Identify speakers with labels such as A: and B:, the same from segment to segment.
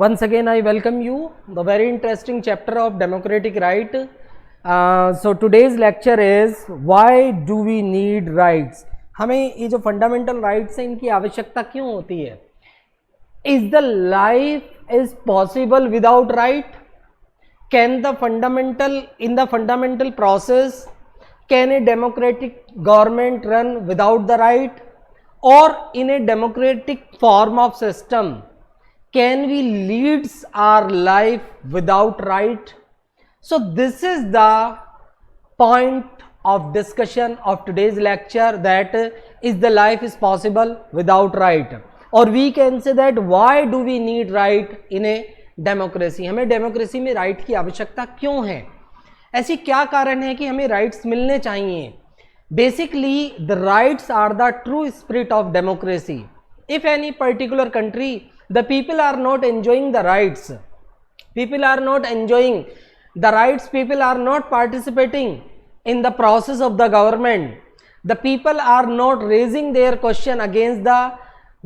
A: Once again, I welcome you, the very interesting chapter of democratic right. So today's lecture is why do we need rights? हमें ये जो fundamental rights हैं इनकी आवश्यकता क्यों होती है? Is the life is possible without right? Can the fundamental process, can a democratic government run without the right? Or in a democratic form of system, can we lead our life without right? So this is the point of discussion of today's lecture, that is the life is possible without right, or we can say that why do we need right in a democracy? हमें democracy में right की आवश्यकता क्यों है? ऐसी क्या कारण है कि हमें राइट्स मिलने चाहिए? Basically the rights are the true spirit of democracy. If any particular country the people are not enjoying the rights, people are not enjoying the rights, people are not participating in the process of the government, the people are not raising their question against the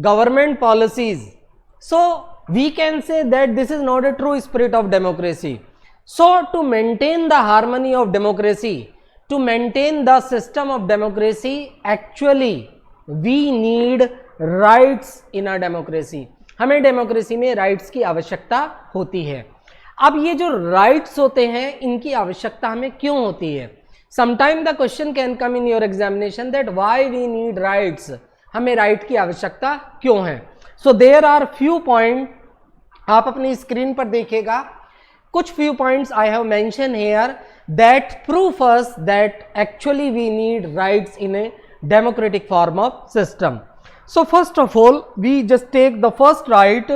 A: government policies, so we can say that this is not a true spirit of democracy. So to maintain the harmony of democracy, to maintain the system of democracy, actually we need rights in a democracy. हमें democracy में rights की आवश्यकता होती है. अब ये जो rights होते हैं इनकी आवश्यकता हमें क्यों होती है? Sometime the question can come in your examination that why we need rights, हमें राइट की आवश्यकता क्यों है? So there are few point, आप अपनी स्क्रीन पर देखिएगा, कुछ few points I have mention here that proof us that actually we need rights in a democratic form of system. So first of all, we just take the first right.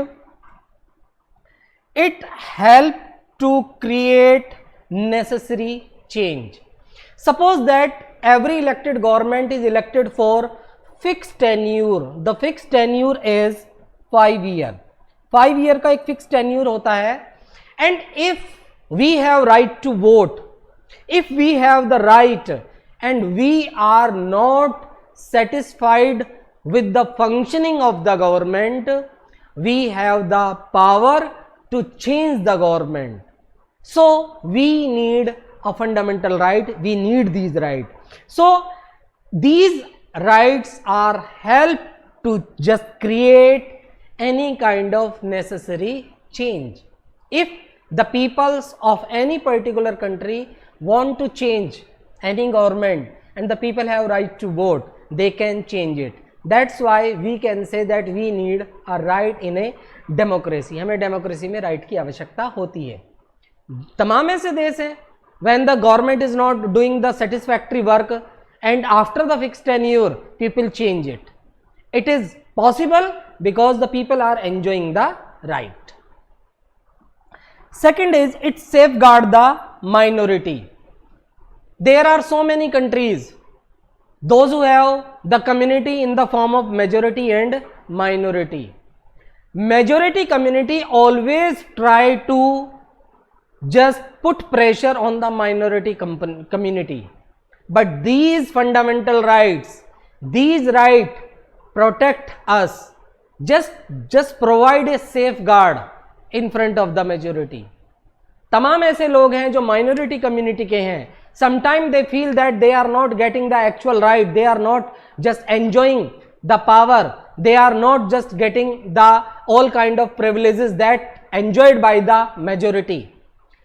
A: It help to create necessary change. Suppose that every elected government is elected for fixed tenure. The fixed tenure is 5 year. 5 year का एक fixed tenure होता है. And if we have right to vote, if we have the right and we are not satisfied with the functioning of the government, we have the power to change the government. So we need a fundamental right, we need these rights. So these rights are help to just create any kind of necessary change. If the peoples of any particular country want to change any government and the people have right to vote, they can change it. That's why we can say that we need a right in a democracy. हमें democracy में right की आवश्यकता होती है. तमाम ऐसे देश हैं when the government is not doing the satisfactory work and after the fixed tenure people change it. It is possible because the people are enjoying the right. Second is it safeguard the minority. There are so many countries, those who have the community in the form of majority and minority. Majority community always try to just put pressure on the minority community. But these fundamental rights, these rights protect us. Just provide a safeguard in front of the majority. तमाम ऐसे लोग हैं जो minority community के हैं. Sometimes they feel that they are not getting the actual right, they are not just enjoying the power, they are not just getting the all kind of privileges that enjoyed by the majority.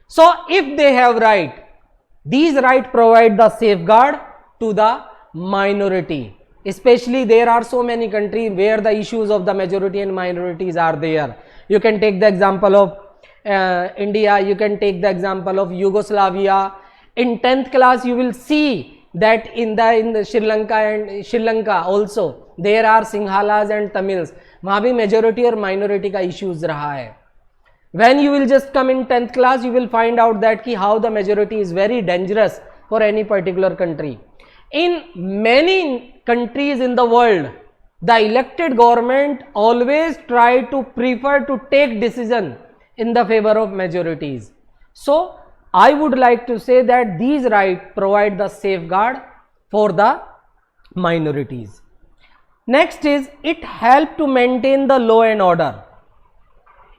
A: So if they have right, these rights provide the safeguard to the minority. Especially there are so many countries where the issues of the majority and minorities are there. You can take the example of India, you can take the example of Yugoslavia. In 10th class you will see that in the Sri Lanka also there are Sinhalas and Tamils. वहाँ भी majority और minority का issues रहा है. When you will just come in 10th class, you will find out that how the majority is very dangerous for any particular country. In many countries in the world, the elected government always try to prefer to take decision in the favor of majorities. So I would like to say that these rights provide the safeguard for the minorities. Next is it help to maintain the law and order.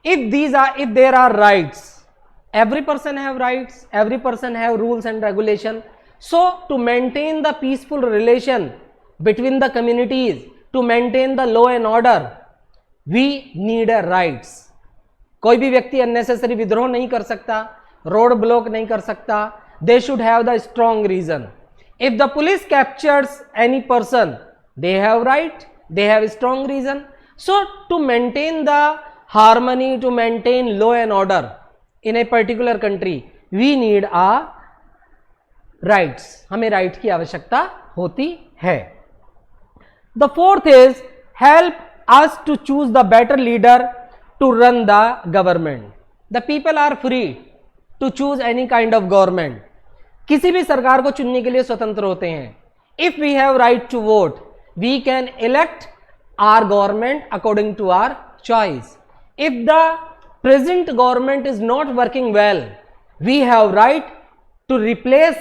A: if there are rights, every person have rights, every person have rules and regulation. So to maintain the peaceful relation between the communities, to maintain the law and order, we need a rights. कोई भी व्यक्ति unnecessary विद्रोह नहीं कर सकता, road block नहीं कर सकता. They should have the strong reason. If the police captures any person, they have right, they have strong reason. So to maintain the harmony, to maintain law and order in a particular country, we need a rights. हमें right की आवश्यकता होती है. The fourth is help us to choose the better leader to run the government. The people are free to choose any kind of government. किसी भी सरकार को चुनने के लिए स्वतंत्र होते हैं. If we have right to vote, we can elect our government according to our choice. If the present government is not working well, we have right to replace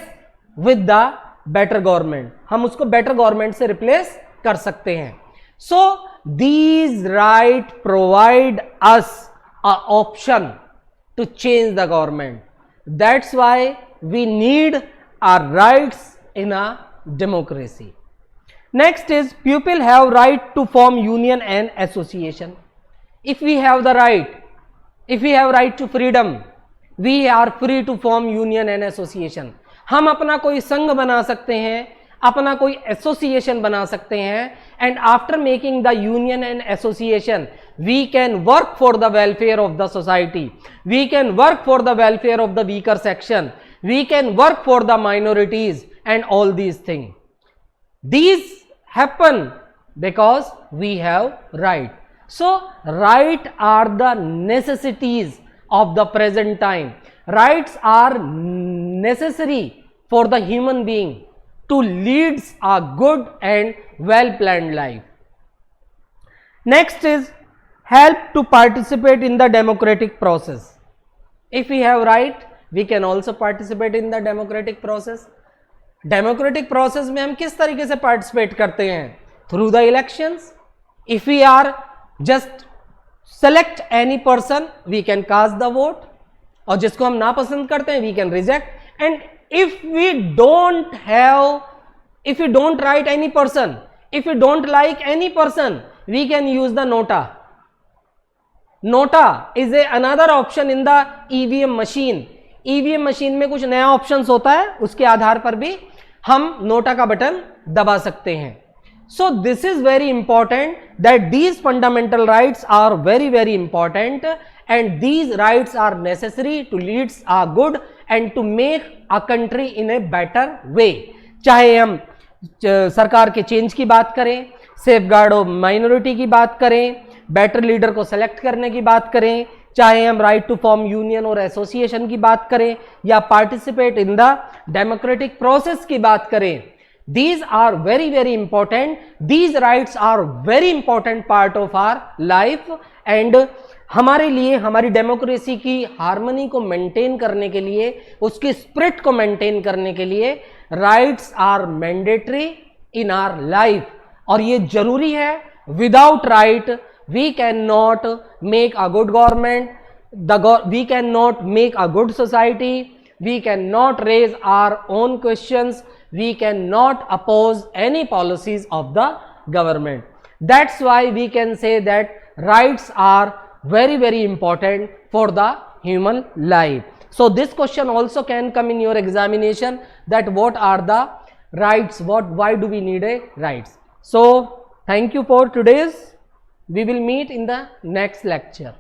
A: with the better government. हम उसको better government से replace कर सकते हैं. So these right provide us a option to change the government. That's why we need our rights in a democracy. Next is people have right to form union and association. If we have the right, if we have right to freedom, we are free to form union and association. हम अपना कोई संघ बना सकते हैं, अपना कोई association बना सकते हैं, and after making the union and association, we can work for the welfare of the society, we can work for the welfare of the weaker section, we can work for the minorities and all these things. These happen because we have right. So right are the necessities of the present time. Rights are necessary for the human being to lead a good and well planned life. Next is help to participate in the democratic process. If we have right, we can also participate in the democratic process. Democratic process में हम किस तरीके से participate करते हैं? Through the elections. If we are just select any person, we can cast the vote. और जिसको हम नापसंद करते हैं, we can reject. And if we don't have, if we don't write any person, if we don't like any person, we can use the nota. Nota is another option in the EVM machine. EVM machine में कुछ नया options होता है, उसके आधार पर भी हम NOTA का बटन दबा सकते हैं. So this is very important that these fundamental rights are very very important and these rights are necessary to lead a good and to make a country in a better way. चाहे हम सरकार के change की बात करें, safeguard of minority की बात करें, बेटर लीडर को सेलेक्ट करने की बात करें, चाहे हम राइट टू फॉर्म यूनियन और एसोसिएशन की बात करें या participate in the democratic process की बात करें, these are very very important. These rights are very important part of our life and हमारे लिए, हमारी डेमोक्रेसी की हार्मनी को मेंटेन करने के लिए, उसकी स्पिरिट को मेंटेन करने के लिए rights are mandatory in our life. और ये जरूरी है. Without right we cannot make a good government, we cannot make a good society, we cannot raise our own questions, we cannot oppose any policies of the government. That's why we can say that rights are very very important for the human life. So this question also can come in your examination, that what are the rights, why do we need a rights. So thank you for today's. We will meet in the next lecture.